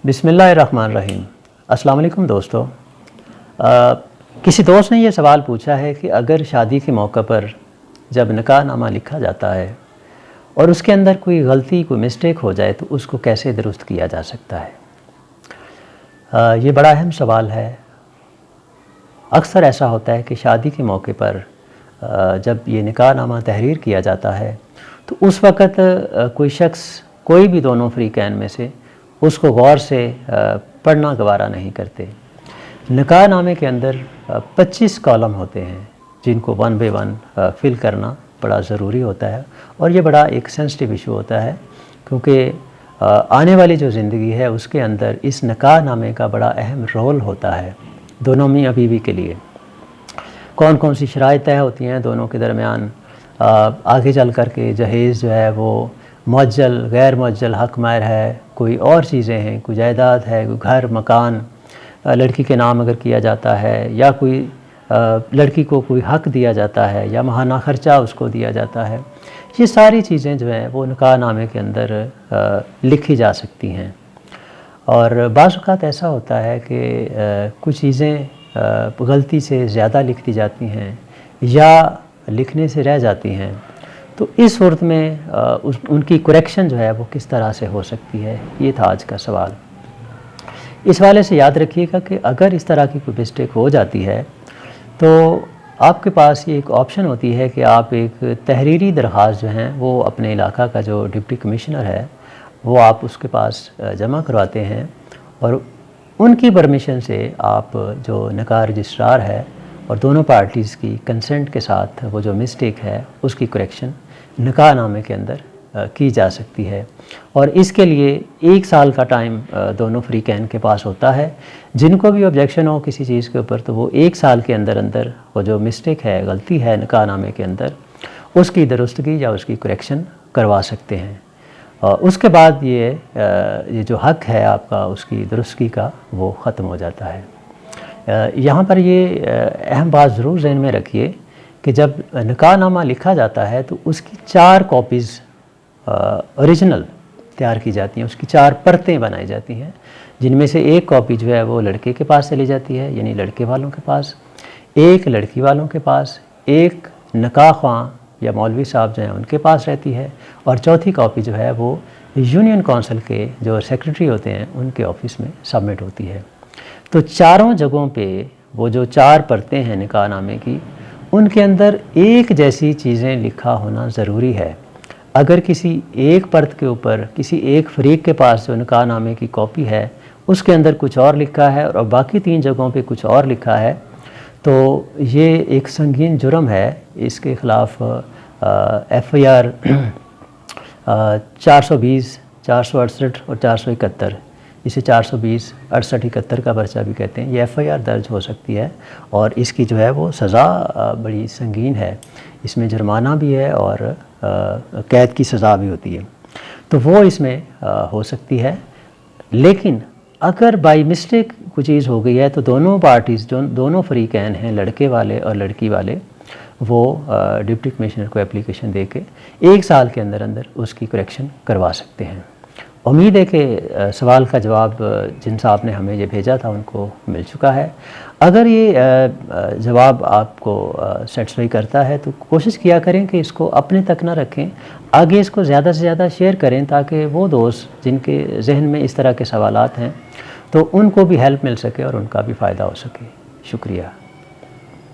बिस्मिल्लाहिर्रहमानिर्रहीम। अस्सलाम वालेकुम दोस्तों। किसी दोस्त ने ये सवाल पूछा है कि अगर शादी के मौके पर जब निकाहनामा लिखा जाता है और उसके अंदर कोई गलती कोई मिस्टेक हो जाए तो उसको कैसे दुरुस्त किया जा सकता है। ये बड़ा अहम सवाल है। अक्सर ऐसा होता है कि शादी के मौके पर जब ये निकाहनामा तहरीर किया जाता है तो उस वक़्त कोई शख्स कोई भी दोनों फ़रीक़ैन में से उसको गौर से पढ़ना गवारा नहीं करते। निकाहनामे के अंदर 25 कॉलम होते हैं जिनको वन बाय वन फिल करना बड़ा ज़रूरी होता है और ये बड़ा एक सेंसिटिव इशू होता है क्योंकि आने वाली जो ज़िंदगी है उसके अंदर इस निकाहनामे का बड़ा अहम रोल होता है दोनों मियाँ बीवी के लिए। कौन कौन सी शराइत तय होती हैं दोनों के दरमियान, आगे चल कर के जहेज़ जो है वो मुअज्जल गैर मुअज्जल हक़ महर है, कोई और चीज़ें हैं, कोई जायदाद है, कोई घर मकान लड़की के नाम अगर किया जाता है या कोई लड़की को कोई हक़ दिया जाता है या माहाना ख़र्चा उसको दिया जाता है। ये सारी चीज़ें जो हैं वो निकाहनामे के अंदर लिखी जा सकती हैं। और बाज़ औक़ात ऐसा होता है कि कुछ चीज़ें गलती से ज़्यादा लिख दी जाती हैं या लिखने से रह जाती हैं, तो इस सूरत में उनकी करेक्शन जो है वो किस तरह से हो सकती है, ये था आज का सवाल। इस वाले से याद रखिएगा कि अगर इस तरह की कोई मिस्टेक हो जाती है तो आपके पास ये एक ऑप्शन होती है कि आप एक तहरीरी दरख्वास्त जो हैं वो अपने इलाका का जो डिप्टी कमिश्नर है वो आप उसके पास जमा करवाते हैं और उनकी परमिशन से आप जो निकाह रजिस्ट्रार है और दोनों पार्टीज़ की कंसेंट के साथ वो जो मिस्टेक है उसकी करेक्शन निकाहनामे के अंदर की जा सकती है। और इसके लिए 1 साल का टाइम दोनों फ़रीक़ैन के पास होता है। जिनको भी ऑब्जेक्शन हो किसी चीज़ के ऊपर तो वो 1 साल के अंदर अंदर वो जो मिस्टेक है गलती है निकाहनामे के अंदर उसकी दुरुस्तगी या उसकी करेक्शन करवा सकते हैं। उसके बाद ये जो हक़ है आपका उसकी दुरुस्तगी का वो ख़त्म हो जाता है। यहाँ पर ये अहम बात ज़रूर ज़हन में रखिए कि जब निकाहनामा लिखा जाता है तो उसकी 4 कॉपीज़ ओरिजिनल तैयार की जाती हैं, उसकी 4 परतें बनाई जाती हैं जिनमें से एक कॉपी जो है वो लड़के के पास चली जाती है यानी लड़के वालों के पास, एक लड़की वालों के पास, एक निकाह ख़्वां या मौलवी साहब जो हैं उनके पास रहती है और चौथी कॉपी जो है वो यूनियन काउंसिल के जो सेक्रेटरी होते हैं उनके ऑफिस में सबमिट होती है। तो चारों जगहों पे वो जो 4 परतें हैं निकाहनामे की उनके अंदर एक जैसी चीज़ें लिखा होना ज़रूरी है। अगर किसी एक परत के ऊपर किसी एक फ़रीक़ के पास जो निकाहनामे की कॉपी है उसके अंदर कुछ और लिखा है और बाकी 3 जगहों पे कुछ और लिखा है तो ये एक संगीन जुर्म है। इसके ख़िलाफ़ FIR 420, 468 और 471, इसे 420, 68, 71 का पर्चा भी कहते हैं, ये FIR दर्ज हो सकती है और इसकी जो है वो सज़ा बड़ी संगीन है। इसमें जुर्माना भी है और कैद की सज़ा भी होती है, तो वो इसमें हो सकती है। लेकिन अगर बाई मिस्टेक कोई चीज़ हो गई है तो दोनों पार्टीज़ जो दोनों फ़रीक़ैन हैं लड़के वाले और लड़की वाले वो डिप्टी कमिश्नर को एप्लीकेशन दे के 1 साल के अंदर अंदर उसकी करेक्शन करवा सकते हैं। उम्मीद है कि सवाल का जवाब जिन साहब ने हमें ये भेजा था उनको मिल चुका है। अगर ये जवाब आपको सेटिस्फाई करता है तो कोशिश किया करें कि इसको अपने तक ना रखें, आगे इसको ज़्यादा से ज़्यादा शेयर करें ताकि वो दोस्त जिनके जहन में इस तरह के सवालात हैं तो उनको भी हेल्प मिल सके और उनका भी फ़ायदा हो सके। शुक्रिया।